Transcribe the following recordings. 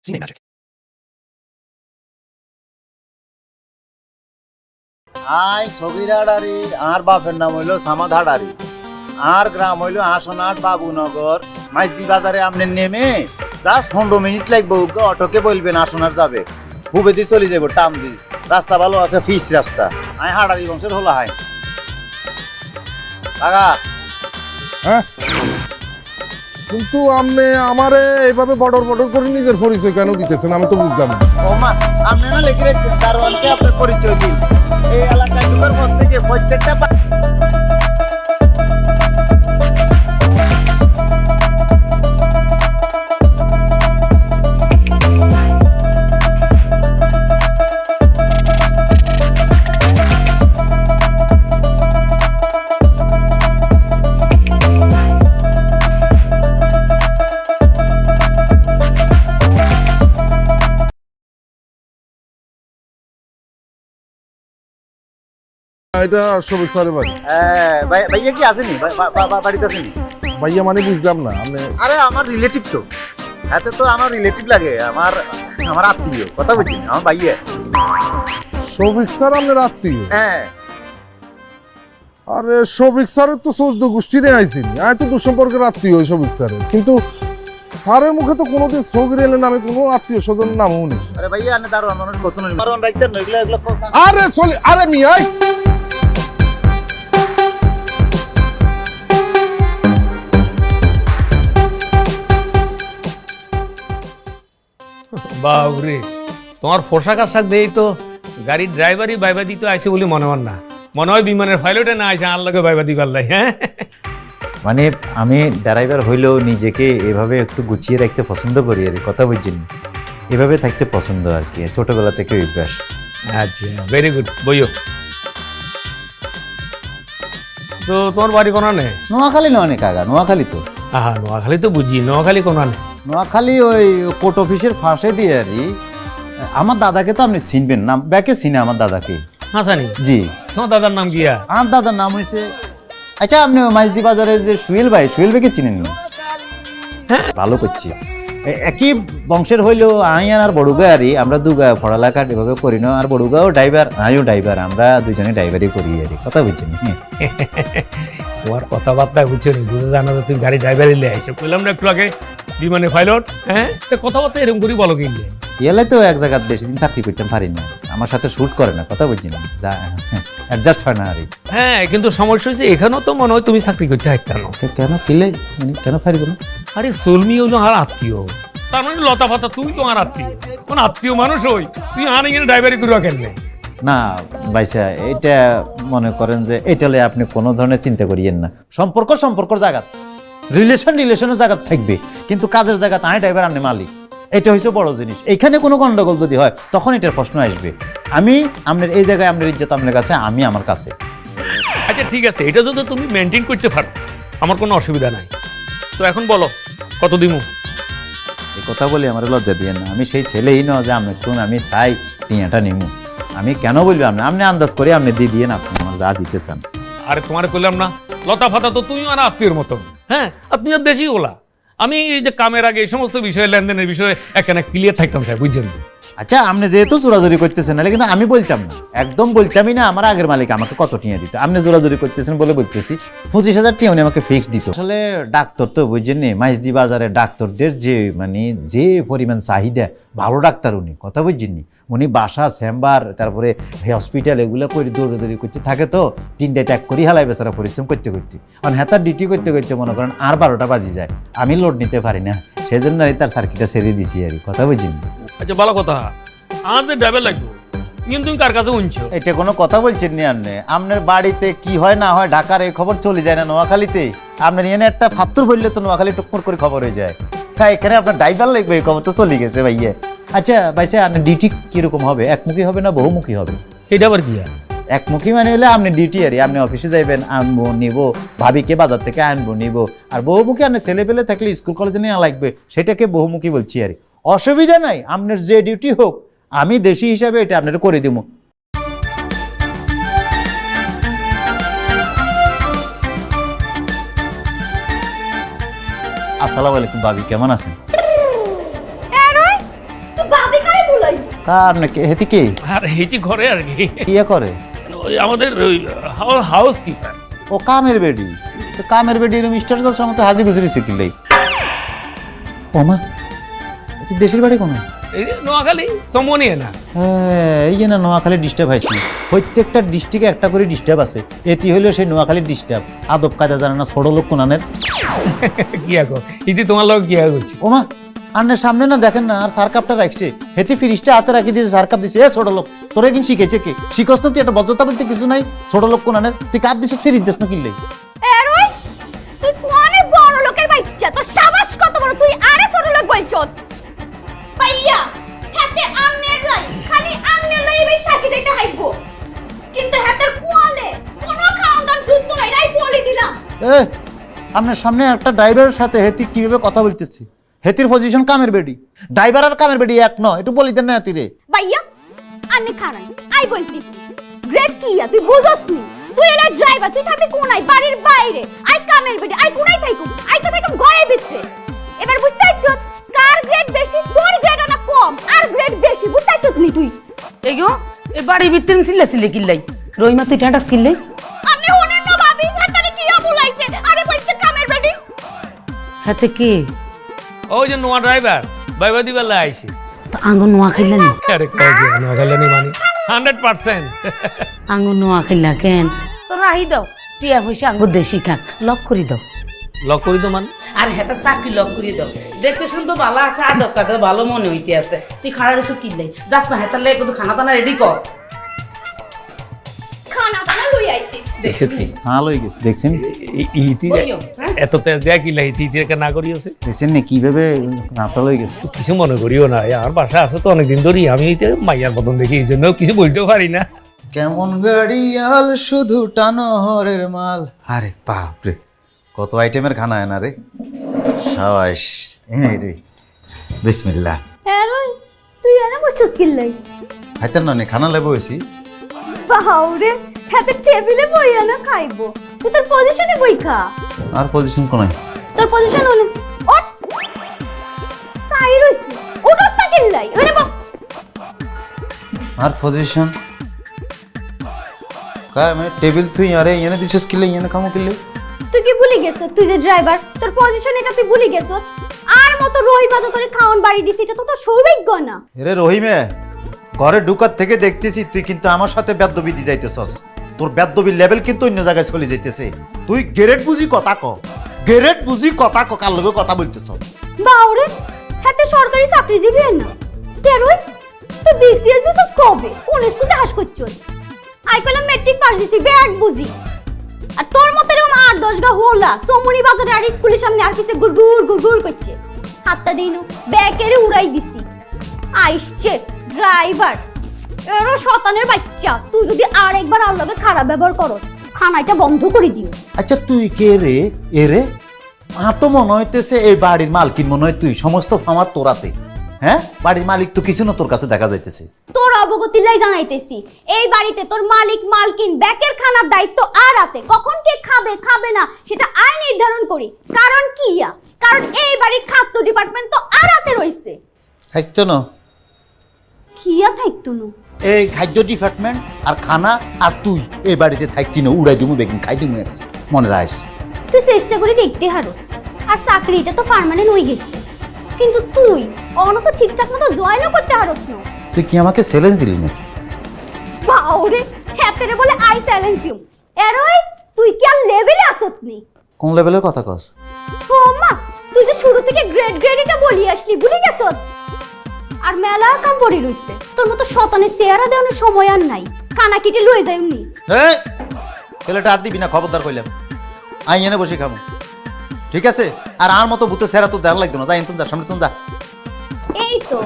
Cine Magic. I সগিরাডারি আর বাপের নাম হইলো সামাধাডারি আর গ্রাম হইলো আসনাট বাবুনগর মাইজি বাজারে আপনি নেমে 10-15 মিনিট লাগবে অটোকে বলবেন আসনার যাবে হুবে দিয়ে চলে যাবো টাম দি রাস্তা ভালো আছে ফিস রাস্তা আই হাডারি বংশের হলো হাই কাকা হ্যাঁ কিন্তু আপনি আমারে এইভাবে বর্ডর করে নিজের পরিচয় কেন দিতেছেন আমি তো বুঝলাম না। ও মা আপনি না লিখে রেখেছেন দারোয়ানকে আপনার পরিচয় দিন এই এলাকায় ঢুকার পর থেকে প্রত্যেকটা এটা সবুজ স্যারের বাড়ি। ভাইয়া কি আসেনি বাড়িতে আসেনি ভাইয়া মানে বুঝলাম না আপনি। আরে আমার রিলেটিভ তো হাতে তো আমার রিলেটিভ লাগে আমার আমার আত্মীয় কথা বলছি আমার ভাইয়া সবিক স্যার আপনার আত্মীয়? হ্যাঁ আরে সবিক স্যারের তো চৌদ্দ গোষ্ঠী নিয়ে আইসিনি আমি তো দুঃসম্পর্কের আত্মীয় ওই সবিক স্যারের, কিন্তু স্যারের মুখে তো কোনোদিন সগিরেল নামে কোনো আত্মীয় স্বজনের নামও নেই। আরে ভাইয়া আপনি দারোয়ান মানুষ কত নয় দারোয়ান রাখতেন না এগুলো এগুলো আরে চলি আরে মিয়াই বাবরে তোমার পোশাক আশাক দেই তো গাড়ির ড্রাইভারই বাইবা দিতে আইসে বলে মনে হন না, মনে হয় বিমানের পাইলটে না আইসে আর লোকে বাইবা দিবার লাই। হ্যাঁ মানে আমি ড্রাইভার হইলেও নিজেকে এভাবে একটু গুছিয়ে রাখতে পছন্দ করি আর কথা বুঝছেন এভাবে থাকতে পছন্দ আর কি ছোটবেলা থেকে অভ্যাস। আচ্ছা ভেরি গুড বইও। তো তোমার বাড়ি কোনা নেই? নোয়াখালী না অনেক আগা নোয়াখালী তো আহা নোয়াখালী তো বুঝি, নোয়াখালী কোনা নেই? নোয়াখালী ওই কোর্ট অফিসের ফাঁসে দিয়ে আর আমার দাদাকে তো আপনি চিনবেন না ব্যাকে চিনে আমার দাদাকে? হাসানি জি তোমার দাদার নাম কি? আমার দাদার নাম হয়েছে আচ্ছা আপনি মাইজদি বাজারে যে সুয়েল ভাইকে চিনেন না? হ্যাঁ ভালো করছি একই বংশের হইলেও আই আর বড়ুগা আরই আমরা দুগা পড়ালেখা এভাবে করি না আর বড়ুগাও ড্রাইভার আমিও ড্রাইভার আমরা দুজনে ড্রাইভারই করি আর কথা বুঝছেন। তোমার কথাবার্তা বুঝছো নি, বুঝে জানো তুমি গাড়ি ড্রাইভারই লে আইসো বললাম না একটু আগে বিমানে পাইলট। হ্যাঁ কথাবার্তা এরকম করি বলো কিনলে এলে তো এক জায়গায় বেশি দিন চাকরি করতে পারি না আমার সাথে শুট করে না কথা বুঝছেন যা অ্যাডজাস্ট হয় না আর হ্যাঁ কিন্তু সমস্যা হচ্ছে এখানেও তো মনে হয় তুমি চাকরি করতে হাইতানো। কেন কিলে কেন পারিব না? আরে সলমি হলো আর আত্মীয়, তার মানে লতা পাতা তুমি তো আর আত্মীয়, কোন আত্মীয় মানুষ হই তুই আর এখানে ড্রাইভারি করবা কেন? না ভাইসা এটা মনে করেন যে এটালে আপনি কোনো ধরনের চিন্তা করিয়েন না সম্পর্ক জায়গা রিলেশনের জায়গা থাকবে কিন্তু কাজের জায়গা তাই ড্রাইভার আনে মালিক এটা হচ্ছে বড় জিনিস। এখানে কোনো গন্ডগোল যদি হয় তখন এটার প্রশ্ন আসবে আমি আপনার এই জায়গায় আপনার ইজ্জত আপনার কাছে আমি আমার কাছে। আচ্ছা ঠিক আছে এটা যদি তুমি মেনটেন করতে পারো আমার কোনো অসুবিধা নাই। তো এখন বলো কত দিমু? এই কথা বলি আমার লজ্জা দিয়ে না আমি সেই ছেলেই না যে আমি শুন আমি চাই টিয়াটা নিমু আমি কেন বলবো আপনি আন্দাজ করে আপনি দিয়ে না আপনি আমার যা দিতে চান। আরে তোমার করলাম না লতা ফাতা তো তুমি আর আত্মীয়র মতো। হ্যাঁ আপনি আর বেশি ওলা আমি এই যে কামের আগে এই সমস্ত বিষয়ে লেনদেনের বিষয়ে এখানে ক্লিয়ার থাকতাম স্যার বুঝছেন। আচ্ছা আপনি যেহেতু জোরাজুরি করতেছেন নাহলে কিন্তু আমি বলতাম না একদম বলতামই না আমার আগের মালিক আমাকে কত টিয়া দিত আপনি জোরাজুরি করতেছেন বলে বলতেছি 25,000 টিয়া উনি আমাকে ফিক্স দিত। আসলে ডাক্তার তো বুঝছেন নি মাইজদি বাজারে ডাক্তারদের যে মানে যে পরিমাণ চাহিদা ভালো ডাক্তার উনি কথা বুঝছেন নি উনি বাসা চেম্বার তারপরে হসপিটাল এগুলো করে দৌড়াদৌড়ি করতে থাকে তো 3টায় ত্যাগ করি হালাই বেচারা পরিশ্রম করতে কারণ হ্যাঁ ডিউটি করতে মনে করেন আর 12টা বাজি যায় আমি লোড নিতে পারি না সেজন্য তার সার্কিটটা ছেড়ে দিছি আর কথা বুঝছেন। আচ্ছা ভালো কথা আমাদের ড্রাইভার লাগবে কিন্তু তুমি কার কাছে উনছো? এটা কোনো কথা বলছেন নি আপনি আপনার বাড়িতে কি হয় না হয় ঢাকার এই খবর চলে যায় না নোয়াখালীতে আপনার এখানে একটা ফাত্তর বললে তো নোয়াখালী টুকমুর করে খবর হয়ে যায় হ্যাঁ এখানে আপনার ড্রাইভার লাগবে এই খবর তো চলে গেছে ভাইয়া। আচ্ছা ভাইসা আপনার ডিউটি কিরকম হবে একমুখী হবে না বহুমুখী হবে? এটা আবার কি? একমুখী মানে হলে আপনি ডিউটি আর আপনি অফিসে যাইবেন আনবো নিবো ভাবিকে বাজার থেকে আনবো নিবো আর বহুমুখী আপনি ছেলে পেলে থাকলে স্কুল কলেজে নেওয়া লাগবে সেটাকে বহুমুখী বলছি আর অসুবিধা নাই আপনার যে ডিউটি হোক আমি দেশি হিসাবে এটা আপনার করে দিব। আসসালামু আলাইকুম ভাবি কেমন আছেন? কার নাকি হেতি কে আর এইটি ঘরে আর কি ইয়ে করে ওই আমাদের ওই হাউস কিপার। ও কামের বেডি তো কামের বেডি এরকম স্টার জলসার মতো হাজি গুজরি শিখিলেই ও মা তুই দেশের বাড়ি কোনো এই যে নোয়াখালী সমনিয়ে না হ্যাঁ এই যে না নোয়াখালী ডিস্টার্ব হয়েছি প্রত্যেকটা ডিস্ট্রিক্টে একটা করে ডিস্টার্ব আছে এটি হইলো সেই নোয়াখালীর ডিস্টার্ব আদব কায়দা জানে না ছোট লোক কোনানের কি আকো ইতি তোমার লোক কি করছি ও মা আন্নের সামনে না দেখেন না আর সার কাপটা রাখছে হেতি ফ্রিজটা হাতে রাখি দিয়েছে সার কাপ দিছে এ ছোট লোক তোর একদিন শিখেছে কে শিখস না তুই একটা ভদ্রতা বলতে কিছু নাই ছোট লোক কোনানের তুই কাপ দিছিস ফ্রিজ দিস না কিনলেই এরই তুই কোনে বড় লোকের বাচ্চা তোর সাবাস কত বড় তুই আরে ছোট লোক বলছস ভাইয়া হাতে আমনের লাই খালি আমনের লাই ভাই থাকি যাইতে হাইবো কিন্তু হাতের কোয়ালে কোনো খাওন দান যুদ্ধ নাই রাই বলি দিলাম এ আপনার সামনে একটা ড্রাইভারের সাথে হেতি কিভাবে কথা বলতেছি হেতির পজিশন কামের বেডি ড্রাইভার আর কামের বেডি এক নয় একটু বলি দেন না হেতিরে ভাইয়া আন্নে খারাই আই বলতিস গ্রেট কিয়া তুই বুঝছস নি তুই এলা ড্রাইভার তুই থাকবি কোনায় বাড়ির বাইরে আই কামের বেডি আই কোনায় থাইকু আই তো থাইকু ঘরের ভিতরে এবার বুঝতে পারছস কার গ্রেড বেশি তোর গ্রেড না কম আর গ্রেড বেশি বুঝতে পারছস নি তুই এগো এ বাড়ি ভিতরে সিলে কিল্লাই রহিমা তুই ঠান্ডা কিল্লাই আন্নে হুনেন না ভাবি হাতারে কিয়া বলাইছে আরে বলছে কামের বেডি হাতে কে ওই যে নোয়া ড্রাইভার বাইবা দিবার লাই আইছে তো আঙ্গ নোয়া খাইলেন আরে কই যে নোয়াখালী নি মানে 100% আঙ্গ নোয়া খাইলা কেন তো রাহি দাও টিয়া পয়সা আঙ্গ দেশি খাক লক করি দাও লক করি তো মানে আর হেতা চাকরি লক করি দাও দেখতে শুনতো ভালো আছে আদব কাদা ভালো মনে হইতে আছে তুই খাড়া রসু কিনলাই যাস না হেতার লাই কত খানা দানা রেডি কর খানা দানা লই আইতিস দেখছি হাল হয়ে গেছে দেখছেন ইতি বইও, হ্যাঁ? এত তেজ দেয়া কি লাই ইতি কে না করিয়েছে দেখছেন না কিভাবে নাতাল হয়ে গেছে কিছু মনে করিও না আর বাসা আছে তো অনেকদিন ধরেই আমি এইটা মাইয়ার মতন দেখি এই জন্য কিছু বলতেও পারি না কেমন গাড়িয়াল শুধু টানহরের মাল আরে বাপ রে কত আইটেমের খানা এনা রে সাবাস এই রে বিসমিল্লাহ এরই তুই এনে বসছস কিল্লাই হাইতেন না খানা লেবো হয়েছি বাউরে হাতে টেবিলে বইয়া না খাইবো তুই তোর পজিশনে বই খা আর পজিশন কোনায় তোর পজিশন হলো ওঠ সাই রইছি ওঠস না কিল্লাই ওরে বাপ আর পজিশন काय মানে টেবিল তুই আরে এনে দিছিস কিলে এনে কামো কিলে তুই কি ভুলি গেছ তুই যে ড্রাইভার তোর পজিশন এটা তুই ভুলি গেছ আর মতো রহিবাজা করে খাওন বাড়ি দিছিস এটা তো তোর সৌভাগ্য না এরে রহিমে ঘরে ঢুকার থেকে দেখতেছি তুই কিন্তু আমার সাথে বেদবি দি যাইতেছস তোর বেদবির লেভেল কিন্তু অন্য জায়গায় চলে যাইতেছে তুই গ্রেড বুঝি কথা ক গ্রেড বুঝি কথা ক কার লগে কথা বলতেছ বাউরে হাতে সরকারি চাকরিজীবী না তেরোই তুই বিসিএস দিছিস কবে কোন স্কুলে হাস করছস আই কলম মেট্রিক পাস দিছি ব্যাগ বুঝি আর তোর মতো এরকম 8-10 গা হোলা সমুনি বাজারে আর স্কুলের সামনে আর কিছু গুড়গুড় করছে হাতটা দিনু ব্যাগেরে উড়াই দিছি আইসছে ড্রাইভার এরো শতানের বাচ্চা তুই যদি আরেকবার আর লগে খারাপ ব্যবহার করস খানাটা বন্ধ করে দিও আচ্ছা তুই কে রে এরে আর তো মনে হইতেছে এই বাড়ির মালকিন মনে হয় তুই সমস্ত ফামার তোরাতে হ্যাঁ বাড়ির মালিক তো কিছু না তোর কাছে দেখা যাইতেছে তোর অবগতিলাই জানাইতেছি এই বাড়িতে তোর মালিক মালকিন ব্যাকের খানার দায়িত্ব আর হাতে কখন কে খাবে খাবে না সেটা আই নির্ধারণ করি কারণ কিয়া কারণ এই বাড়ির খাদ্য ডিপার্টমেন্ট তো আর হাতে রইছে থাকতো না কিয়া থাকতো না এই খাদ্য ডিপার্টমেন্ট আর খানা আর তুই এই বাড়িতে থাকতি না উড়াই দিমু বেগিন খাই দিমু একসে মনে রাখিস তুই চেষ্টা করে দেখতে হারস আর চাকরিটা তো পার্মানেন্ট হয়ে গেছে কিন্তু তুই অন তো ঠিকঠাক মতো জয়েনও করতে হারস না তুই কি আমাকে চ্যালেঞ্জ দিলি নাকি বাউরে হ্যাপেরে বলে আই চ্যালেঞ্জ দিম এরই তুই কি আর লেভেলে আসত নি কোন লেভেলের কথা কস ও মা তুই যে শুরু থেকে গ্রেড এটা বলি আসলি ভুলে গেছ আর মেলা কাম পড়ি রইছে তোর মতো শতানের চেহারা দেওয়ানোর সময় আর নাই কানা কিটে লয়ে যাই উনি এই ছেলেটা আর দিবি না খবরদার কইলাম আই এনে বসে খাবো ঠিক আছে আর আর মতো ভূতে সেরা তো দেখার লাগতো না যা এনতন যা সামনে তুন যা এই তো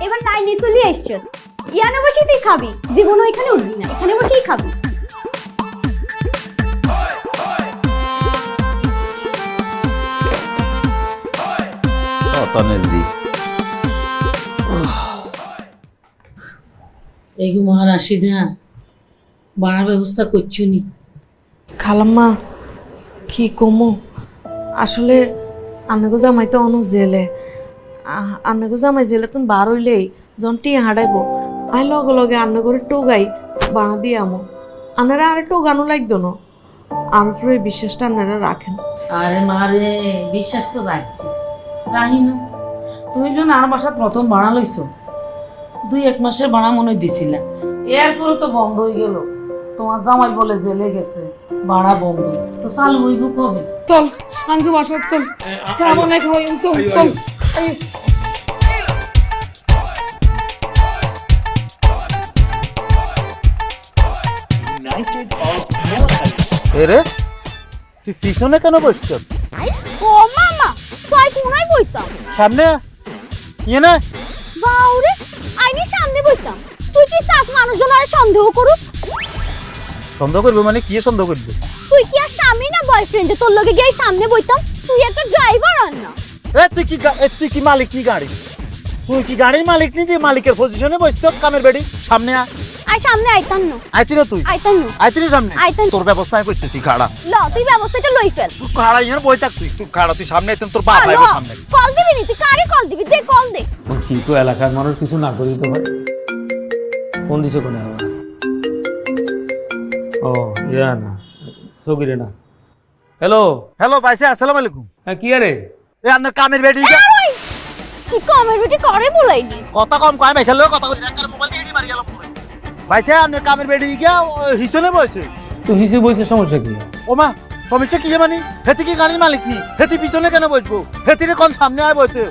এবার লাইনে চলে আসছ ইয়ানে বসেই তুই খাবি জীবন ওইখানে উঠবি না এখানে বসেই খাবি শতানের জি এইগো মহারাশি না বাড়ার ব্যবস্থা করছো নি খালাম্মা কি কমু আসলে আন্নাগো জামাই তো অনু জেলে আন্নাগো জামাই জেলে তুমি বার হইলেই যখন টিয়া হাঁটাইব আই লগে লগে আন্না করে টোগাই বানা দিয়ে আমো আনারা আরে টোগানো লাগতো না আমার উপরে বিশ্বাসটা আনারা রাখেন। আরে মারে বিশ্বাস তো রাখছি রাহি না। তুমি যখন আর বাসাত প্রথম ভাড়া লইছো 2-1 মাসের ভাড়া মনে দিছিলা, এরপরে তো বন্ধ হয়ে গেল। তোমার জামাই বলে জেলে গেছে, ভাড়া বন্ধ, তো চালু হইব কবে? চল আঙ্গু বাসাত চল, শ্রাবণ এক হই চল চল। এরে তুই পিছনে কেন বসছ? ও মামা তুই কোনায় বইতাম? সামনে ইয়ে না বাউরে আইনি সামনে বইতাম। তুই কি চাস মানুষজন আর সন্দেহ করুক? সন্দেহ করবে মানে কি সন্দেহ করবে? তুই কি আর স্বামী না বয়ফ্রেন্ড যে তোর লগে গিয়ে সামনে বইতাম? তুই একটা ড্রাইভার আর না। তুই কি মালিক নি গাড়ি? তুই কি গাড়ির মালিক নি যে মালিকের পজিশনে বসছ? কামের বেড়ি সামনে আর সামনে আইতাম না। আইতি না তুই? আইতাম না। আইতি না সামনে? আইতাম। তোর ব্যবস্থা আমি করতেছি খাড়া। ল তুই ব্যবস্থাটা লই ফেল। তুই খাড়া ইয়ার বই থাক, তুই খাড়া, তুই সামনে আইতেন তোর বাপ আইবো সামনে। কল দিবি নি? তুই কারে কল দিবি? দে কল দে। কিন্তু এলাকার মানুষ কিছু না করে দিতে পারে। ফোন দিছে কোনে আবার? ও ইয়া না, সগিরে না। হ্যালো হ্যালো ভাইসা, আসসালামু আলাইকুম। হ্যাঁ কি আরে? এ আপনার কামের বেড়ি তুই কমের বেটি করে বলাইলি? কথা কম কয় ভাইসা লোক কথা বলি না, কার মোবাইল দিয়ে মারি গেল পুরো। ভাইসা আপনার কামের বেড়ি গিয়া হিসনে বসে। তুই হিসেবে বইছে, সমস্যা কি? ওমা সমস্যা কি মানে? হেতি কি গাড়ির মালিক নি? হেতি পিছনে কেন বসবো? হেতিরে কোন সামনে আয় বসতে?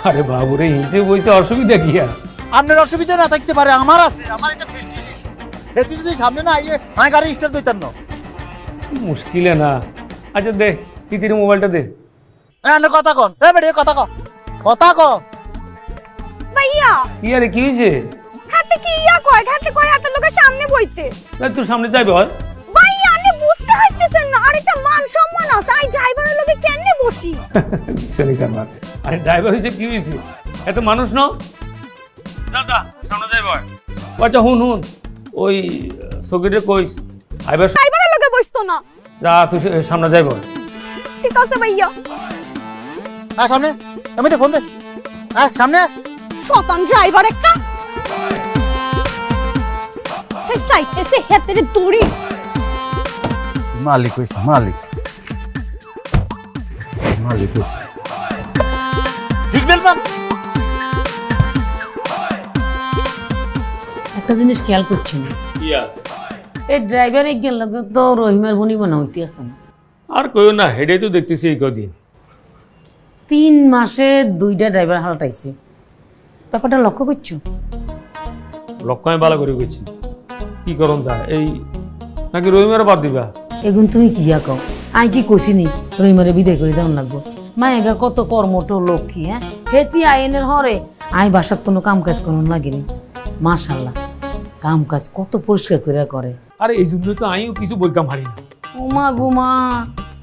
আরে বাবু রে, হিসেবে বইছে, অসুবিধা কি আর? আপনার অসুবিধা না থাকতে পারে, আমার আছে। আমার এটা প্রেস্টিজ ইস্যু। হেতি যদি সামনে না আইয়ে আমি গাড়ি স্টার্ট দিতাম না। কি মুশকিলে না। আচ্ছা দে তিতির মোবাইলটা দে। এ কথা কন, এ বেড়ে কথা ক, কথা ক। ভাইয়া কি আরে কি হয়েছে? হাতে কি ইয়া কয়? হাতে কয় হাতের লোকের সামনে বইতে। তুই সামনে যাইবে হয়? ভাইয়া আপনি বুঝতে পারতেছেন না? আর একটা মান সম্মান আছে। আই ড্রাইভারের লগে কেমনে বসি? শনি কারবার। আরে ড্রাইভার হয়েছে কি হয়েছে? এত মানুষ ন, যা যা সামনে যাইবে হয়। আচ্ছা হুন হুন, ওই সগিরে কইস আইবার ড্রাইভারের লগে বসতো না। যা, তুই সামনে যাইবে হয়। ঠিক আছে ভাইয়া। হ্যাঁ সামনে, আমি তো ফোন দে। হ্যাঁ সামনে। শতান ড্রাইভার একটা। ঠিক সাইতেছে হাতের দড়ি। মালিক হইছে, মালিক মালিক হইছে। সিগন্যাল পান। একটা জিনিস খেয়াল করছি না, এই ড্রাইভার এক গেল তো রহিমের বনি বানা হইতে আছে না। আর কইও না, হেডেই তো দেখতেছি এই কদিন। 3 মাসে 2টা ড্রাইভার হালটাইছে, ব্যাপারটা লক্ষ্য করছো? লক্ষ্য আমি ভালো করে গেছি, কি করন যায় এই নাকি রহিমের বাদ দিবা? এগুন তুমি কি কও? আই কি কইছিনি রহিমারে বিদায় করে দেওয়ার লাগবো? মায়েগা কত কর্মঠ লক্ষ্মী, হ্যাঁ হেতি আইনের হরে আই বাসার কোনো কাম কাজ করুন লাগেনি। মাশাল্লাহ কাম কাজ কত পরিষ্কার করে করে। আরে এই জন্য তো আমিও কিছু বলতাম হারি না। ওমা গুমা,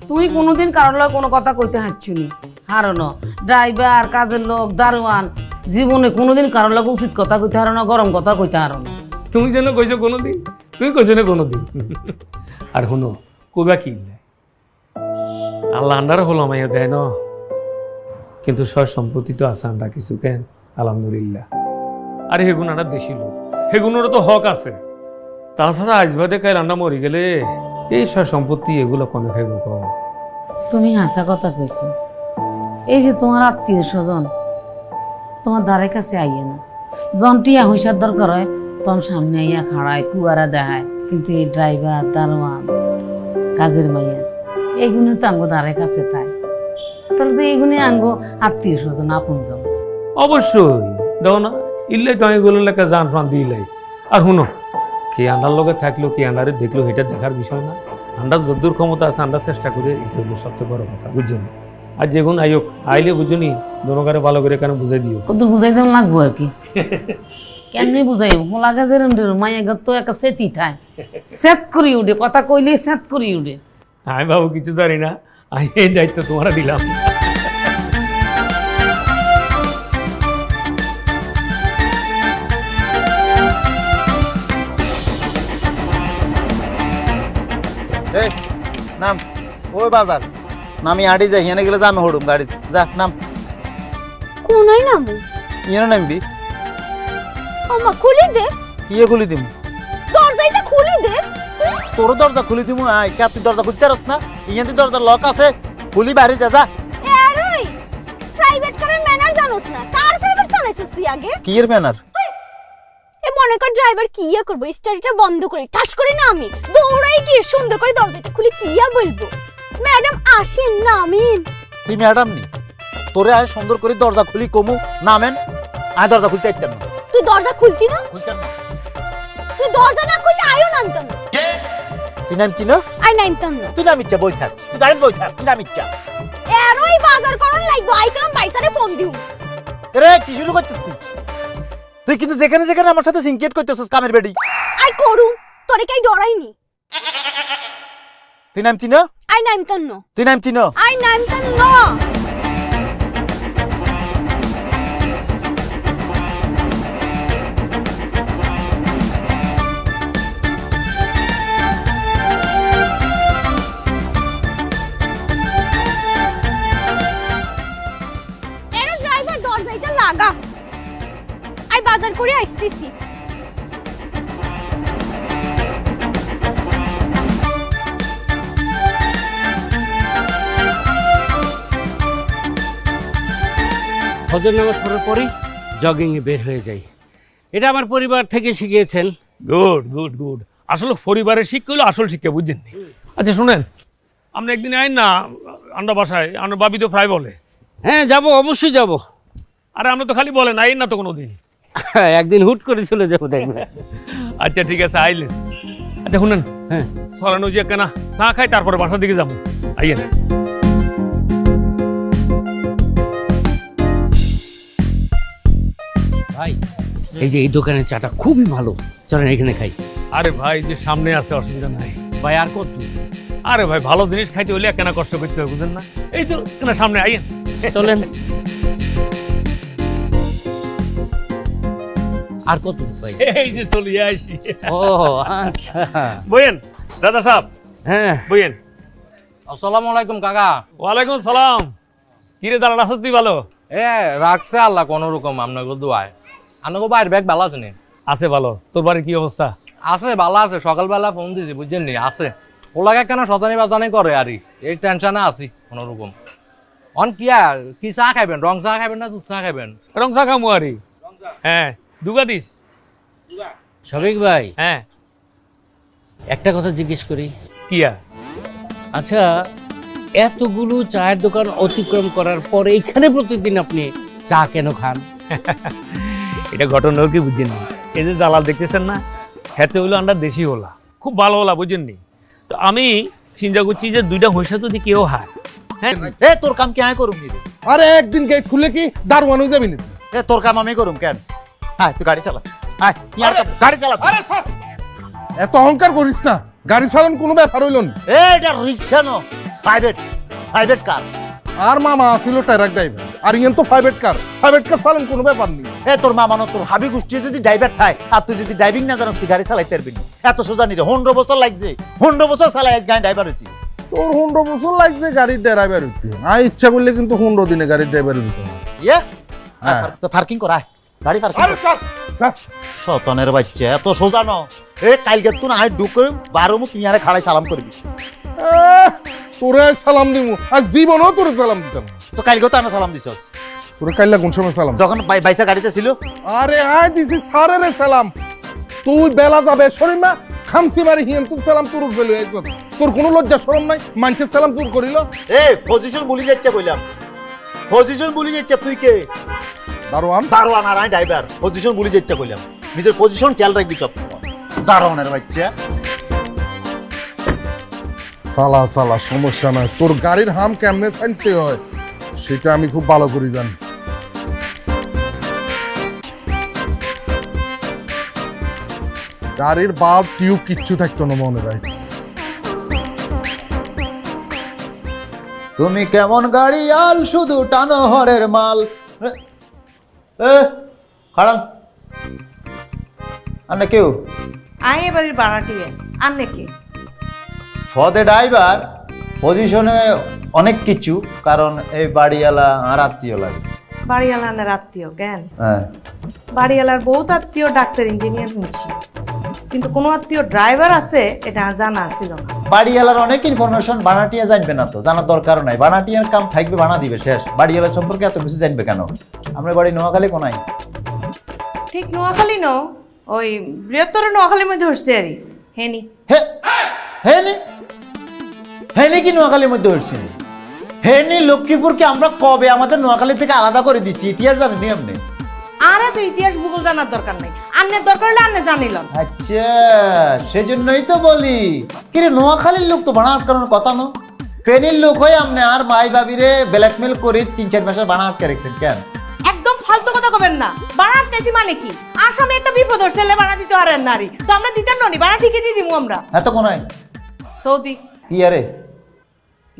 তুই কোনোদিন কারোর লগে কোনো কথা কইতে হাঁটছুনি? হারনো ড্রাইভার, কাজের লোক, দারোয়ান, জীবনে কোনোদিন কারোর লগে উচিত কথা কইতে হারো না, গরম কথা কইতে হারো না। তুমি যেন কইছো কোনোদিন, তুই কইছো না কোনোদিন। আর শুনো কইবা কি নাই, আল্লাহ আন্ডার হলো মাইয়া দেয় না, কিন্তু সব সম্পত্তি তো আছে আন্ডা কিছু, কেন আলহামদুলিল্লাহ। আরে হেগুন আন্ডার দেশি লোক, হেগুনেরও তো হক আছে। তাছাড়া আজবাদে কাল আন্ডা মরি গেলে এই সব সম্পত্তি এগুলো কমে খাইব কম। তুমি হাসা কথা কইছো, এই যে তোমার আত্মীয় স্বজন তোমার দ্বারের কাছে আইয়ে না, জনটিয়া হইসার দরকার হয় তখন সামনে আইয়া খাড়ায় কুয়ারা দেখায়, কিন্তু এই ড্রাইভার, দারোয়ান, কাজের মাইয়া এগুলো তো আঙ্গো দ্বারের কাছে তাই। তাহলে তো এগুলো আঙ্গো আত্মীয় স্বজন, আপন জন। অবশ্যই দেখো না, ইল্লাই তো আমি এগুলো লেখা জান ফান দিলাই। আর শুনো, কে আন্ডার লগে থাকলো কে আন্ডারে দেখলো এটা দেখার বিষয় না। আন্ডার যদ্দূর ক্ষমতা আছে আন্ডার চেষ্টা করে, এটা হলো সবচেয়ে বড় কথা, বুঝছেন? আর যেগুন আইক আইলে বুঝুনি দোনোকারে ভালো করে কেন বুঝাই দিও। কত বুঝাই দেওয়া লাগবো আর কি, কেমনি বুঝাই হোলা গাছের মাইয়া গাছ তো একটা সেটি ঠায় সেট করি উঠে, কথা কইলে সেট করি উঠে। আমি বাবু কিছু জানি না, আমি এই দায়িত্ব তোমারা দিলাম। এই নাম, ওই বাজার নামি আড়ি যাই, এনে গেলে যা আমি হড়ুম গাড়ি, যা নাম। কোনায় নামু? ইয়ে নামবি আমা খুলি দে, ইয়ে খুলি দিম, দরজাটা খুলি দে। তোর দরজা খুলি দিমু। আয় কে তুই দরজা খুলতে পারস না? ইয়ান তুই দরজা লক আছে, খুলি বাইরে যা যা। এরই প্রাইভেট কারের ম্যানার জানোস না? কার প্রাইভেট চালাইছিস তুই আগে? কি এর ব্যানার? এ মনে কর ড্রাইভার কিয়া করবো, স্টার্টটা বন্ধ করি, ঠাস করে না আমি দৌড়াই গিয়ে সুন্দর করে দরজাটা খুলে কিয়া বলবো, ম্যাডাম আসেন নামেন। তুই ম্যাডাম নি, তোরে আয় সুন্দর করে দরজা খুলি কমু নামেন। আয় দরজা খুলতে আইতাম না, তুই দরজা খুলতি না? খুলতাম না। তুই দরজা না খুললে আয়ও নামতাম না। তুই নামছি না? আই নামতাম না। তুই নাম ইচ্ছা বই থাক, তুই দাঁড়িয়ে বই থাক, তুই নাম ইচ্ছা। এরই বাজার করন লাগবো, আইকালাম বাইসারে ফোন দিউ। রে কি শুরু করছিস তুই? তুই কিন্তু যেখানে যেখানে আমার সাথে সিনকেট করতেছিস কামের বেডি। আই করু, তোরে কাই ডরাইনি। তুই নামছি না? আই নামতাম না। তুই নামছি না? আই নামতাম না। এর ড্রাইভার দরজাটা লাগা, আই বাজার করে আসতেছি। ফজর নামাজ পড়ার পরেই জগিংয়ে বের হয়ে যাই। এটা আমার পরিবার থেকে শিখিয়েছেন। Good good good. আসলে পরিবারের শিক্ষা হলো আসল শিক্ষা, বুঝছেন? আচ্ছা শুনেন, আপনি একদিন আইন না আমরা বাসায়, আমরা বাবি তো ফ্রাই বলে। হ্যাঁ যাব, অবশ্যই যাব। আরে আমরা তো খালি বলেন, আইন না তো কোনো দিন। একদিন হুট করে চলে যাবো দেখবে। আচ্ছা ঠিক আছে আইলেন। আচ্ছা শুনেন, হ্যাঁ চলেন ওই যে কেনা চা খাই, তারপরে বাসার দিকে যাবো। আইয়েন। ভাই, এই যে এই দোকানের চাটা খুবই ভালো, চলেন এখানে খাই। আরে ভাই যে সামনে আছে, অসুবিধা নাই। ভাই আর কত? আরে ভাই ভালো জিনিস খাইতে হলে কেনা কষ্ট করতে হবে, বুঝেন না? এই তো কেনা সামনে, আইয়েন। চলেন। আর কত ভাই? এই যে চলিয়ে আসি। ও আচ্ছা। বইয়েন দাদা সাহেব, হ্যাঁ বইয়েন। আসসালামু আলাইকুম কাকা। ওয়ালাইকুম সালাম। কিরে দাঁড়ান, আসো তুই? ভালো এ রাখছে আল্লাহ কোন রকম আপনাকে দোয়ায়। আপনাকে বাইরে ব্যাগ ভালো আছে নি? আছে ভালো। তোর বাড়ির কি অবস্থা? আছে ভালো আছে, সকালবেলা ফোন দিছি বুঝছেন নি, আছে ওলাকে কেন শতানি বাতানি করে আর এই টেনশনে আছি কোন রকম। অন কি আর কি চা খাইবেন, রং চা খাইবেন না দুধ চা খাইবেন? রং চা খামু আরি। হ্যাঁ দুগা দিস। শফিক ভাই, হ্যাঁ একটা কথা জিজ্ঞেস করি। কিয়া? আচ্ছা, এতগুলো চায়ের দোকান অতিক্রম করার পরে এখানে প্রতিদিন আপনি চা কেন খান? এটা ঘটনা কি বুঝছেন? এই যে দালাল দেখতেছেন না, খেতে হলো আমরা দেশি হলা, খুব ভালো হলা, বুঝেননি? তো আমি চিন্তা করছি যে দুইটা হইসা যদি কেউ হায়, হ্যাঁ এ তোর কাম কি আয় করুম নি রে? আরে একদিন গেট খুলে কি দারোয়ান হয়ে যাবি না? এ তোর কাম আমি করুম কেন? আয় তুই গাড়ি চালা, আয় তুই আর গাড়ি চালা। আরে স্যার, এত অহংকার করিস না, গাড়ি চালান কোনো ব্যাপার হইল না। এটা রিক্সা নো, প্রাইভেট কার। আর মামা আসিল ট্রাক ড্রাইভার, আর ইয়েন তো প্রাইভেট কার চালান কোনো ব্যাপার নেই। এ তোর মামানো তোর হাবি গোষ্ঠীর যদি ড্রাইভার থাকে আর তুই যদি ড্রাইভিং না জানাস, তুই গাড়ি চালাইতে পারবি না। এত সোজা নিরে 15 বছর লাগছে, 15 বছর চালাই আজ গাড়ি ড্রাইভার হয়েছি। তোর 15 বছর লাগবে গাড়ির ড্রাইভার হইতে, আর ইচ্ছা করলে কিন্তু 15 দিনে গাড়ির ড্রাইভার হইতে। ইয়ে হ্যাঁ। তো পার্কিং করা, গাড়ি পার্কিং। আরে স্যার, স্যার শতনের বাচ্চা এত সোজা ন। এ কালকে তুই আয় ঢুক করে 12 মুখ ইয়ারে খাড়াই সালাম করবি। তোরে সালাম দিমু, আর জীবনও তোরে সালাম দিতাম। তো কালকে তো আনা সালাম দিছস, তোরে কাইলা কোন সময় সালাম? যখন বাইসা গাড়িতে ছিল। আরে আয় দিছি সারেরে সালাম। তুই বেলা যাবে শরীর না খামসি মারি হিয়ান তুই সালাম তোর ফেলে আইছত। তোর কোনো লজ্জা শরম নাই? মানুষের সালাম তোর করিল? এ পজিশন ভুলি যাচ্ছে কইলাম, পজিশন ভুলি যাচ্ছে। তুই কে? দারোয়ান। দারোয়ান আর আমি ড্রাইভার, পজিশন ভুলি যাচ্ছে কইলাম। নিজের পজিশন খেয়াল রাখবি সব। দারোয়ানের বাচ্চা। সালা সালা সমস্যা নাই, তোর গাড়ির হাম কেমনে ছাইতে হয় সেটা আমি খুব ভালো করে জানি। গাড়ির বাল্ব টিউব কিচ্ছু থাকতো না মনে হয়। তুমি কেমন গাড়ি আল শুধু টানো হরের মাল। এ খাড়ান আনে কেউ আই এবারের বাড়াটিয়ে আর নাকি ফদে ড্রাইভার পজিশনে অনেক কিছু, কারণ এই বাড়িওয়ালা আর আত্মীয় লাগে। বাড়িওয়ালার আত্মীয় জ্ঞান হ্যাঁ বাড়িওয়ালার বহুত আত্মীয় ডাক্তার ইঞ্জিনিয়ার শুনছি, কিন্তু কোনো আত্মীয় ড্রাইভার আছে এটা জানা ছিল না। বাড়িওয়ালার অনেক ইনফরমেশন বানাটিয়া জানবে না তো, জানার দরকার নাই। বানাটিয়ার কাম থাকবে বানা দিবে শেষ। বাড়িওয়ালার সম্পর্কে এত কিছু জানবে কেন? আমরা বাড়ি নোয়াখালী কোনায়। ঠিক নোয়াখালী ন, ওই বৃহত্তর নোয়াখালীর মধ্যে হচ্ছে আর হেনি। হে হেনি হেনি কি নোয়াখালীর মধ্যে উঠছি? হেনি লক্ষ্মীপুরকে আমরা কবে আমাদের নোয়াখালী থেকে আলাদা করে দিচ্ছি? ইতিহাস জানেনি আপনি? আর এত ইতিহাস ভূগোল জানার দরকার নাই, আন্নের দরকার হলে আন্নে জানিলাম। আচ্ছা, সেজন্যই তো বলি কিরে নোয়াখালীর লোক তো বানা আটকানোর কথা না। ফেনীর লোক হয়ে আপনি আর মাই বাবিরে ব্ল্যাকমেল করে 3-4 মাসের বানা আটকে রেখেছেন কেন? একদম ফালতু কথা কবেন না। বানা আটকাইছি মানে কি? আসামে একটা বিপদ হচ্ছে, বানা দিতে পারেন নারী তো আমরা দিতেন ননি, বানা ঠিকই দিয়ে দিমু আমরা। এত কোনায় সৌদি কি আরে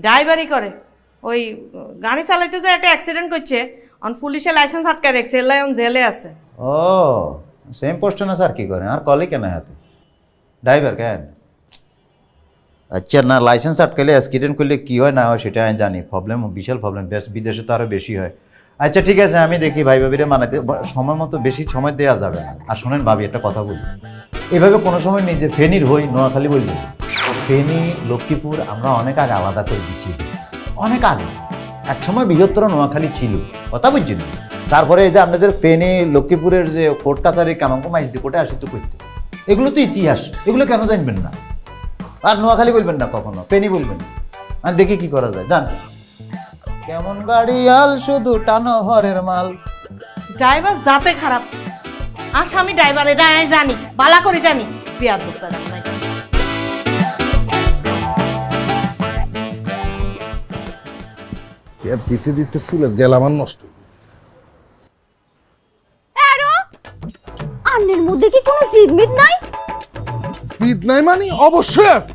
ড্রাইভারি করে, ওই গাড়ি চালাইতে যে একটা অ্যাক্সিডেন্ট করছে, অন পুলিশের লাইসেন্স আটকে রেখেছে, এলাই অন জেলে আছে। ও সেম পোস্টে না স্যার, কি করে আর কলে কেন হাতে ড্রাইভার কেন? আচ্ছা না, লাইসেন্স আটকালে অ্যাক্সিডেন্ট করলে কি হয় না হয় সেটা আমি জানি, প্রবলেম বিশাল প্রবলেম, বিদেশে তো আরও বেশি হয়। আচ্ছা ঠিক আছে, আমি দেখি ভাই ভাবিরে মানাতে সময় মতো বেশি সময় দেওয়া যাবে না। আর শোনেন ভাবি, একটা কথা বলি, এভাবে কোনো সময় নেই যে ফেনীর হই নোয়াখালী বললি। ফেনী লক্ষ্মীপুর আমরা অনেক আগে আলাদা করে দিচ্ছি, অনেক আগে। এক সময় বৃহত্তর নোয়াখালী ছিল, কথা বুঝছেন? তারপরে এই যে আপনাদের ফেনী লক্ষ্মীপুরের যে কোর্ট কাছারি কামাঙ্কো মাইজদি কোর্টে আসিত করতে, এগুলো তো ইতিহাস, এগুলো কেন জানবেন না? আর নোয়াখালী বলবেন না কখনো, ফেনী বলবেন। আর দেখি কি করা যায়, জান কেমন গাড়ি আল শুধু টানো হরের মাল। ড্রাইভার যাতে খারাপ, আসামি ড্রাইভার এটা আমি জানি, বালা করে জানি। বিয়ার দোকান নাই দিতে দিতে চুলের গেল আমার নষ্ট। আরো আন্নের মধ্যে কি কোনো জিদমিদ নাই? জিদ নাই মানে অবশ্যই আছে।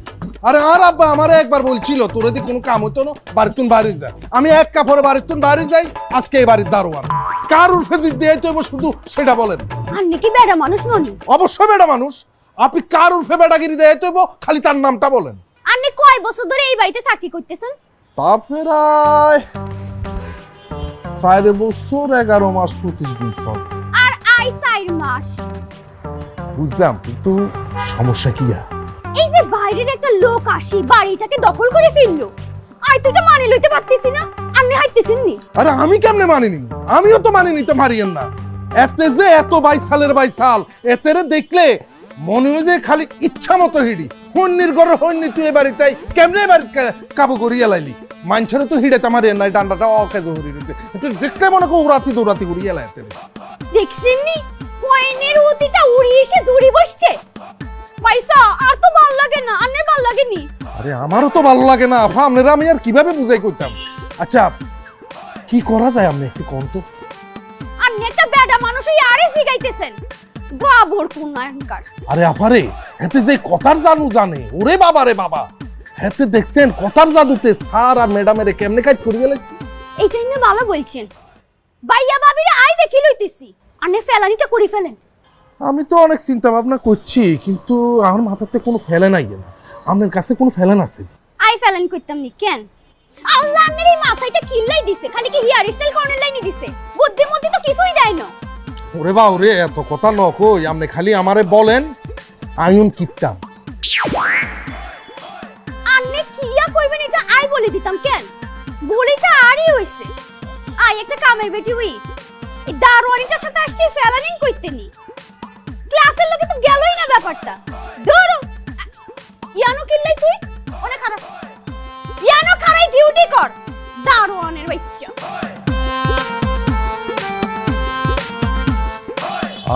আরে আর আব্বা আমারে একবার বলছিল তোর যদি কোনো কাম হতো না বাড়িতুন বাড়ি যা। আমি এক কাপড়ে বাড়িতুন বাড়ি যাই, আজকে এই বাড়ির দারোয়ান। কার উর্ফে জিদ দিয়ে তো শুধু সেটা বলেন। আন্নে কি বেড়া মানুষ ননি? অবশ্যই বেটা মানুষ। আপনি কার উর্ফে বেটাগিরি দেয় তো খালি তার নামটা বলেন। আন্নে কয় বছর ধরে এই বাড়িতে চাকরি করতেছেন? তা ফেরায় 4 বছর 11 মাস 25 দিন সব। আর আই 4 মাস। বুঝলাম, কিন্তু সমস্যা কি? এই যে বাইরের একটা লোক আসি বাড়িটাকে দখল করে ফেললো, আই তো এটা মানে লইতে পারতেছি না। আন্নে হাইতেছেন নি? আরে আমি কেমনে মানিনি? আমিও তো মানি নিতে পারিয়েন না। এতে যে এত বাইসালের বাইসাল, এতেরে দেখলে মনে হয় যে খালি ইচ্ছা মতো হিড়ি। হন্নির ঘরে হন্নি তুই এ বাড়িতে কেমনে এবার কাবু করিয়া লাইলি? মানছারে তো হিড়ে আমার এর নাই, ডান্ডাটা অকেজ হরি রয়েছে। দেখলে মনে কো উড়াতি দৌড়াতি করিয়া লাইতে। দেখছেন নি কয়েনের উতিটা উড়িয়ে এসে জুড়ি বসছে। পয়সা আর তো ভালো লাগে না, আন্নের ভালো লাগেনি। আরে আমারও তো ভালো লাগে না আফা, আপনারা আমি আর কিভাবে বুঝাই করতাম। আচ্ছা কি করা যায় আপনি একটু কোন তো? আন্নে একটা বেডা মানুষ হই আরে শিখাইতেছেন গাবর পুনায়নকার। আরে আপারে এতে যে কথার জানু জানে, ওরে বাবা রে বাবা, এতে দেখছেন কথার জাদুতে স্যার আর ম্যাডামের কেমনে কাজ করিয়ে লাগছে। এইটাই না ভালো বলছেন। বাইয়া বাবিরে আই দেখি লইতেছি, আন্নে ফেলানিটা করে ফেলেন। আমি তো অনেক চিন্তা ভাবনা করছি, কিন্তু আমার মাথাতে কোনো ফেলে নাই না। আপনার কাছে কোনো ফেলেন আছে? আই ফেলানি করতাম নি কেন? আল্লাহ আন্নের এই মাথাইটা কিল্লাই দিছে, খালি কি হেয়ার স্টাইল কর্নার লাইনে দিছে, বুদ্ধি মধ্যে তো কিছুই দেয় না। ওরে বা ওরে, এত কথা নকই, আপনি খালি আমারে বলেন আইন কিতাম। আন্নে কিয়া কইবেন এটা আই বলে দিতাম কেন? বলিটা আরই হইছে। আই একটা কামের বেটি হই, এই দারোয়ানিটার সাথে আসছি ফেলানিং কইতে নি। ক্লাসের লোকে তো গেলই না ব্যাপারটা। ধরো ইয়ানো কিল্লাই তুই অনেক খারাপ, ইয়ানো খারাই ডিউটি কর দারোয়ানের বাচ্চা।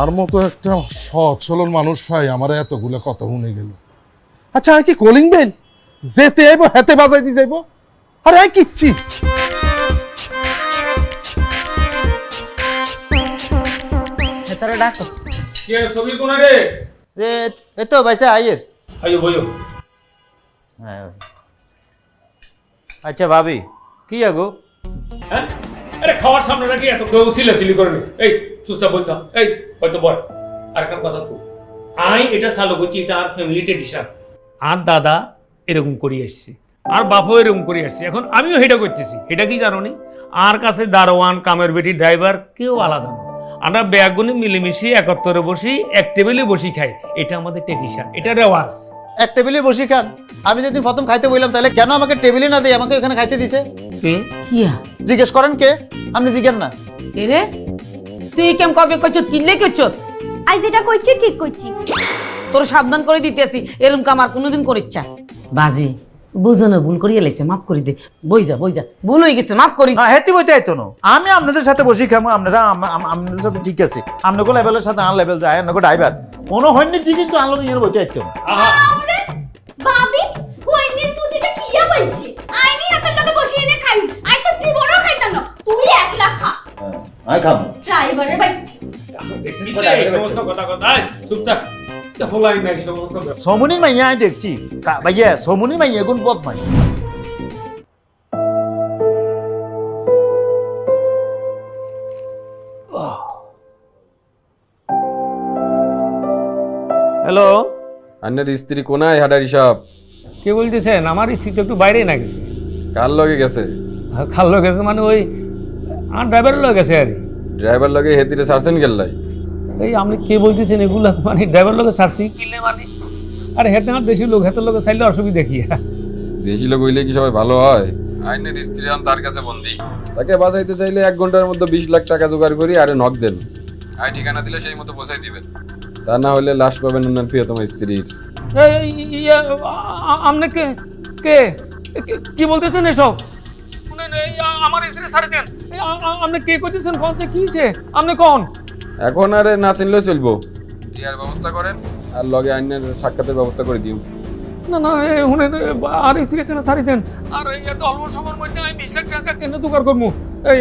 আর মতো একটা সৎ সরল মানুষ ভাই আমার এতগুলো কথা শুনে গেল। আচ্ছা কি কলিং বেল যেতে আইব হেতে বাজাই দি যাইব? আরে আই কিচ্ছি ভেতরে ডাকো। কে ছবি কোন রে? এ এই তো ভাইসা আইয়ের। আইও বইও। হ্যাঁ আচ্ছা ভাবি কি আগো? হ্যাঁ আরে খাওয়ার সামনে রাখি এত কেউ সিলাসিলি করে নি। এই চুপচাপ বইতা, এই হয়তো বয়। আর একটা কথা কই, আই এটা চালু করছি, এটা আর ফ্যামিলি ট্রেডিশন। আর দাদা এরকম করে আসছে, আর বাপও এরকম করে আসছে, এখন আমিও সেটা করতেছি। এটা কি জানো নি? আর কাছে দারোয়ান কামের বেটি ড্রাইভার কেউ আলাদা না। আমরা ব্যাগুনি মিলেমিশে একত্রে বসি, এক টেবিলে বসি খাই। এটা আমাদের ট্রেডিশন, এটা রেওয়াজ। এক টেবিলে বসি খান। আমি যেদিন প্রথম খাইতে বললাম তাহলে কেন আমাকে টেবিলে না দিয়ে আমাকে এখানে খাইতে দিছে? কিয়া জিজ্ঞেস করেন কে? আপনি জিজ্ঞেস না। এরে তুই কেম কবে কইছ কিনলে কইছ? আই যেটা কইছি ঠিক কইছি। তোর সাবধান করে দিতেছি, এরকম কাম আর কোনোদিন করিচ্ছা। বাজি বুঝো না, ভুল করিয়া লাইছে, মাফ করে দে। বইজা ভুল হয়ে গেছে, মাফ করি। না হেতি বইতে আইতো না। আমি আপনাদের সাথে বসি খামো, আপনারা আপনাদের সাথে ঠিক আছে। আপনাকে লেভেলের সাথে আন লেভেল যায়, আপনাকে ড্রাইভার কোনো হয়নি জি, কিন্তু আনলো নিয়ে বইতে আইতো না। আরে ভাবি হইনির মুদিটা কিয়া বলছে? আইনি হাতের লগে বসিয়ে এনে খাই। আই তো জীবনও খাইতাম না। তুই একলা খা। আই খাবো। ড্রাইভারের বাচ্চা। সমুনির মাইয়া আমি দেখছি ভাইয়া, সমুনির মাইয়া গুণ পথ মাই। হ্যালো, আন্নের স্ত্রী কোনায় হাডারি সাহেব? কে বলতেছেন? আমার স্ত্রী তো একটু বাইরে না গেছে। কার লগে গেছে? খাল্লো গেছে মানে ওই আমার ড্রাইভারের লগে গেছে আর কি। ড্রাইভার লগে হেতিরে ছাড়ছেন গেল্লাই? এই আপনি কে বলতেছেন এগুলা? মানে ড্রাইভার লগে ছাড়ছি কিনলে মানে? আরে হেতে আমার দেশি লোক, হেতের লগে চাইলে অসুবিধা কি? দেশি লোক হইলে কি সবাই ভালো হয়? আইনের স্ত্রী আন তার কাছে বন্দি। তাকে বাঁচাইতে চাইলে 1 ঘন্টার মধ্যে 20 লাখ টাকা জোগাড় করি আরে নক দেন। আই ঠিকানা দিলে সেই মতো পৌঁছাই দিবেন, তা না হলে লাশ পাবেন অন্যান্য প্রিয়তম স্ত্রীর। আপনি কে কে কি বলতেছেন এসব? আমার স্ত্রী ছাড়ি দেন। আপনি কে করতেছেন? কোন কি হয়েছে? আপনি কোন? এখন আরে না চিনলেও চলবো। টিয়ার ব্যবস্থা করেন আর লগে আইনের সাক্ষাতের ব্যবস্থা করে দিও। না না, শুনেন, আর স্ত্রী কেন ছাড়ি দেন? আর এই এত অল্প সময়ের মধ্যে আমি 20 লাখ টাকা কেন জোগাড় করবো? এই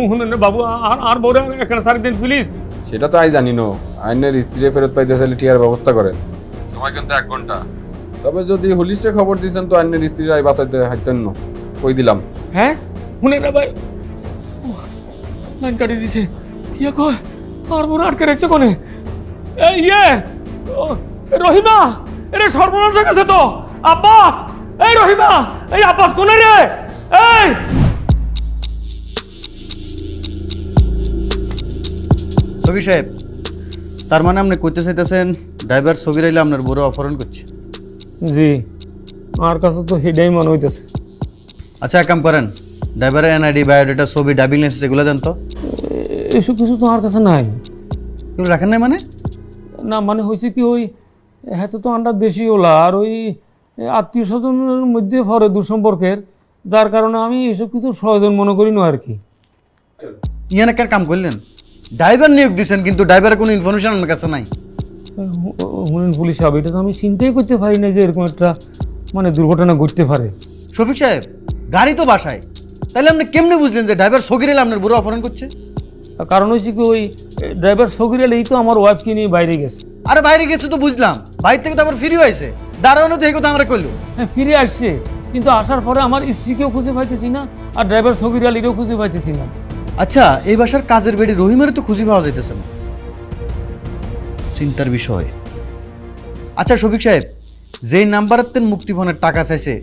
শুনেন বাবু, আর বড় এখানে ছাড়ি দেন প্লিজ। সেটা তো আই জানি না। আইনের স্ত্রী ফেরত পাইতে চাইলে টিয়ার ব্যবস্থা করেন, সময় কিন্তু 1 ঘন্টা। তবে যদি পুলিশে খবর দিয়েছেন তো আইনের স্ত্রীর আই বাঁচাইতে হাইতেন না, কই দিলাম। হ্যাঁ শুনেন না ভাই, লাইন কাটি দিছে। কি কয়? আর বড় আটকে রাখছে কোনে? এই রহিমা, এরে সর্বনাশ হয়ে গেছে তো। আব্বাস, এই রহিমা, এই আব্বাস কোনে রে? এই সগির সাহেব, তার মানে আপনি কইতে চাইতেছেন ড্রাইভার সগির আইলে আপনার বড় অপহরণ করছে? জি, আমার কাছে তো সেটাই মনে হইতেছে। আচ্ছা এক কাম করেন, ড্রাইভারের এনআইডি, বায়োডাটা, ছবি, ড্রাইভিং লাইসেন্স এগুলো দেন তো। এসব কিছু তো আমার কাছে নাই। এগুলো রাখেন নাই মানে? না মানে হয়েছে কি, ওই হ্যাঁ তো আমরা দেশি ওলা আর ওই আত্মীয় স্বজনের মধ্যে পরে দুঃসম্পর্কের, যার কারণে আমি এসব কিছু প্রয়োজন মনে করি না আর কি। ইয়ান একটা কাম করলেন, ড্রাইভার নিয়োগ দিচ্ছেন কিন্তু ড্রাইভারের কোনো ইনফরমেশন আমার কাছে নাই। শুনেন পুলিশ সাহেব, এটা তো আমি চিন্তাই করতে পারি না যে এরকম একটা মানে দুর্ঘটনা ঘটতে পারে। শফিক সাহেব, গাড়ি তো বাসায়, তাহলে আপনি কেমনে বুঝলেন যে ড্রাইভার সগির আইলে আপনার বড় অপহরণ করছে? কারণ হচ্ছে কি, ওই ড্রাইভার সগির আলীই তো আমার ওয়াইফকে নিয়ে বাইরে গেছে। আরে বাইরে গেছে তো বুঝলাম, বাইরে থেকে তো আবার ফিরে হয়েছে, দাঁড়ানো তো এই কথা আমরা করলো। হ্যাঁ ফিরে আসছে, কিন্তু আসার পরে আমার স্ত্রীকেও খুঁজে পাইতেছি না, আর ড্রাইভার সগির আলীরও খুঁজে পাইতেছি না। আচ্ছা, এই বাসার কাজের বেড়ি রহিমের তো খুঁজে পাওয়া যাইতেছে না, চিন্তার বিষয়। আচ্ছা শফিক সাহেব, যেই নাম্বারের মুক্তিপণের টাকা চাইছে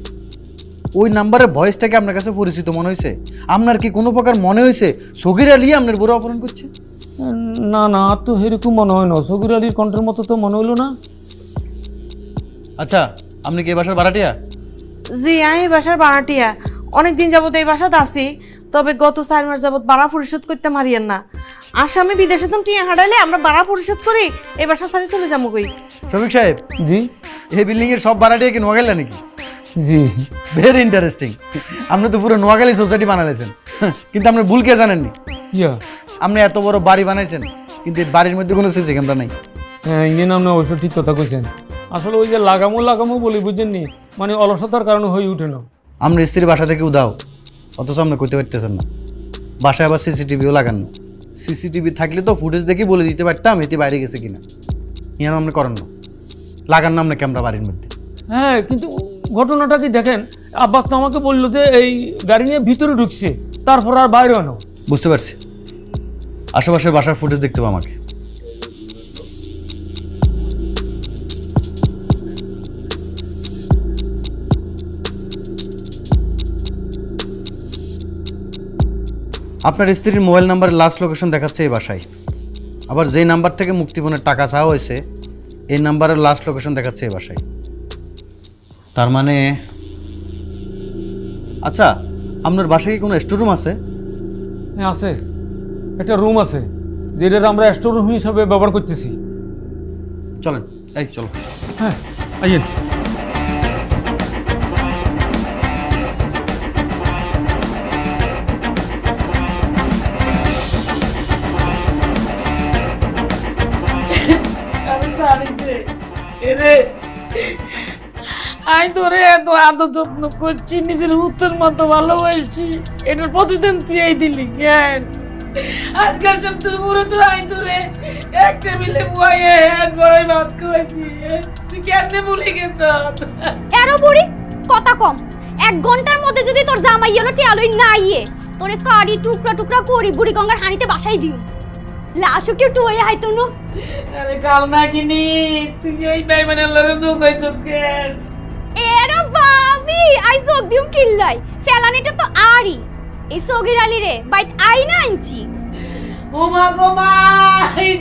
ওই নাম্বারের ভয়েসটাকে আপনার কাছে পরিচিত মনে হয়েছে? আপনার কি কোনো প্রকার মনে হয়েছে সগির আলী আপনার বড় অপহরণ করছে? না না, আর তো এরকম মনে হয় না, সগির আলীর কণ্ঠের মতো তো মনে হইলো না। আচ্ছা, আপনি কি এই বাসার ভাড়াটিয়া? জি, আমি এই বাসার ভাড়াটিয়া। অনেকদিন যাবত এই বাসাতে আছি, তবে গত 4 মাস যাবত ভাড়া পরিশোধ করতে মারিয়েন না। আসামে বিদেশে তো টিয়া হারাইলে আমরা ভাড়া পরিশোধ করি, এই বাসা ছাড়ি চলে যাবো কই। শফিক সাহেব, জি এই বিল্ডিং এর সব ভাড়াটিয়া কি নোয়াখালী নাকি? জি, ভেরি ইন্টারেস্টিং। আপনি তো পুরো নোয়াখালী সোসাইটি বানাইছেন, কিন্তু আপনি ভুল কে জানেননি। ইয়া আপনি এত বড় বাড়ি বানাইছেন কিন্তু এই বাড়ির মধ্যে কোনো সিসি ক্যামেরা নাই। হ্যাঁ, ইঞ্জিন আপনি অবশ্য ঠিক কথা কইছেন। আসলে ওই যে লাগামো বলি বুঝছেননি, মানে অলসতার কারণে হয়ে উঠে না। আমরা স্ত্রীর বাসা থেকে উদাও, অথচ আপনি কইতে পারতেছেন না। বাসায় আবার সিসিটিভিও লাগান না। সিসিটিভি থাকলে তো ফুটেজ দেখে বলে দিতে পারতাম এটি বাইরে গেছে কিনা। ইয়ান আপনি করেন না, লাগান না আপনি ক্যামেরা বাড়ির মধ্যে। হ্যাঁ, কিন্তু ঘটনাটা কি দেখেন, আব্বাস তো আমাকে বললো যে এই গাড়ি নিয়ে ভিতরে ঢুকছে, তারপর আর বাইরে আনো। বুঝতে পারছি, আশেপাশের বাসার ফুটেজ দেখতে হবে আমাকে। আপনার স্ত্রীর মোবাইল নাম্বারের লাস্ট লোকেশন দেখাচ্ছে এই বাসায়, আবার যেই নাম্বার থেকে মুক্তিপণের টাকা চাওয়া হয়েছে এই নাম্বারের লাস্ট লোকেশন দেখাচ্ছে এই বাসায়। তার মানে আচ্ছা, আপনার বাসায় কি কোনো স্টোররুম আছে? হ্যাঁ আছে, একটা রুম আছে যেটা আমরা স্টোর রুম হিসাবে ব্যবহার করতেছি। চলেন, এই চলো। হ্যাঁ আইয়েন। আমি তোরে এত আদর যত্ন করছি, নিজের উত্তর মতো ভালোবাসছি, এটার প্রতিদিন তুই এই দিলি কেন? আজকাল সপ্তাহে পুরো তো আমি তোরে এক টেবিলে বয়ে হ্যাঁ বড়াই ভাত খাওয়াইছি, তুই কেমনে ভুলে গেছ? এরো বুড়ি কথা কম, 1 ঘন্টার মধ্যে যদি তোর জামাই এলো টিয়ালই না ইয়ে তোরে কাড়ি টুকরা টুকরা করি বুড়ি গঙ্গার হানিতে বাসাই দিও। লাশও কেউ টুয়ে হাইতো না। আরে কাল না কিনি তুই এই বেইমানের লগে যোগ হইছ কেন? এরো বাবি আই যোগ দিম কিল্লাই ফেলানিটা তো আরি এই সগির আলী রে বাইত আই না আনছি। ও মা গো মা,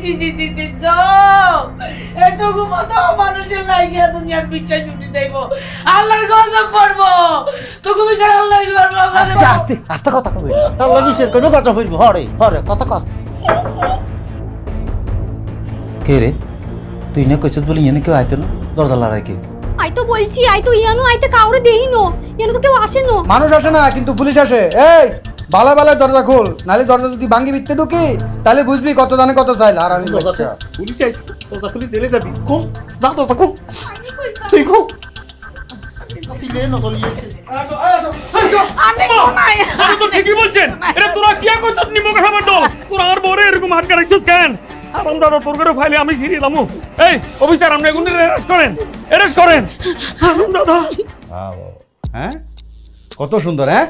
জি গো, এটুকু মতো মানুষের লাগিয়া তুমি আর বিশ্বাস উঠে যাইব, আল্লাহর গজব পড়বো, তোকে বিচার আল্লাহ করবো। আস্তে আস্তে আস্তে কথা কবি, আল্লাহ বিশ্বের কোনো কথা হইব। হরে হরে কথা কস। কে রে, তুই না কইছস বলি এনে কেউ আইতো না দরজা লড়াই কে? আই তো বলছি আই তো ইয়ানো আইতে কাউরে দেই নো, ইয়ানো তো কেউ আসে না। মানুষ আসে না কিন্তু পুলিশ আসে। এই বালা বালা দরজা খোল, নালে দরজা যদি ভাঙ্গি ভিতরে ঢুকি তাহলে বুঝবি কত দানে কত চাইল। আর আমি বাচ্চা পুলিশ আইছে, দরজা খুলে জেলে যাবি। কোন না দরজা কোন তুই কোন আসিলে না চলিয়েছে। আমি কোনায় আমি তো ঠিকই বলছেন। এরা তোরা কি কইতত নিমো খাবার দল, তোরা আর বড় এরকম হাত কাটাইছস কেন? আরাম দাদা তোর করে ফাইলে আমি ফিরিয়ে দামু। এই অফিসার আপনি এগুলো অ্যারেস্ট করেন, অ্যারেস্ট করেন। আরাম দাদা হ্যাঁ কত সুন্দর। হ্যাঁ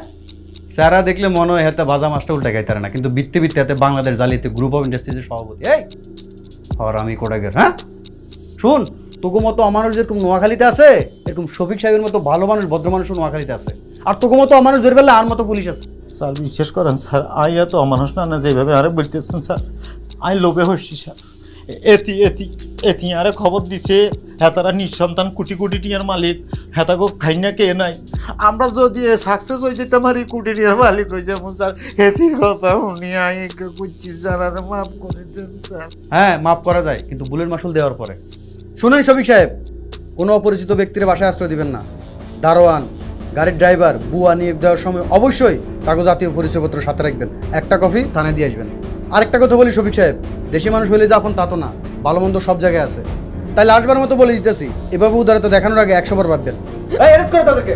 স্যারা দেখলে মনে হয় হাতে ভাজা মাছটা উল্টে গাইতারে না, কিন্তু বিত্তে বিত্তে হাতে বাংলাদেশ জালিয়াতি গ্রুপ অফ ইন্ডাস্ট্রিজের সভাপতি। এই আর আমি কোটাগের। হ্যাঁ শুন, তোকে মতো অমানুষ যেরকম নোয়াখালীতে আছে এরকম শফিক সাহেবের মতো ভালো মানুষ ভদ্র মানুষ নোয়াখালীতে আছে, আর তোকে মতো অমানুষ ধরে ফেললে আর মতো পুলিশ আছে। স্যার বিশ্বাস করেন স্যার, আইয়া তো অমানুষ না না যেভাবে আরে বলতেছেন স্যার, আই লোভে হচ্ছি স্যার। এতি আরে খবর দিছে হেতারা নিঃসন্তান কোটি কোটি টিয়ার মালিক, হেতাকে খাইনা কে নাই। আমরা যদি সাকসেস হয়ে যেতাম আর এই কোটি টিয়ার মালিক হয়ে যাবো স্যার। হেতির কথা উনি আই করছি স্যার, আর মাফ করে দেন স্যার। হ্যাঁ মাফ করা যায়, কিন্তু বুলের মাসুল দেওয়ার পরে। শুনুন শফিক সাহেব, কোনো অপরিচিত ব্যক্তির বাসায় আশ্রয় দিবেন না। দারোয়ান, গাড়ির ড্রাইভার, বুয়া নিয়োগ দেওয়ার সময় অবশ্যই কাগজ জাতীয় পরিচয়পত্র সাথে রাখবেন। একটা কফি থানায় দিয়ে আসবেন। আরেকটা কথা বলি শফিক সাহেব, দেশি মানুষ হইলে যে আপন তা তো না, ভালো মন্দ সব জায়গায় আছে। তাই লাস্টবার মতো বলে দিতেছি, এভাবে উদারতা দেখানোর আগে 100 বার ভাববেন। এই অ্যারেস্ট করে তাদেরকে।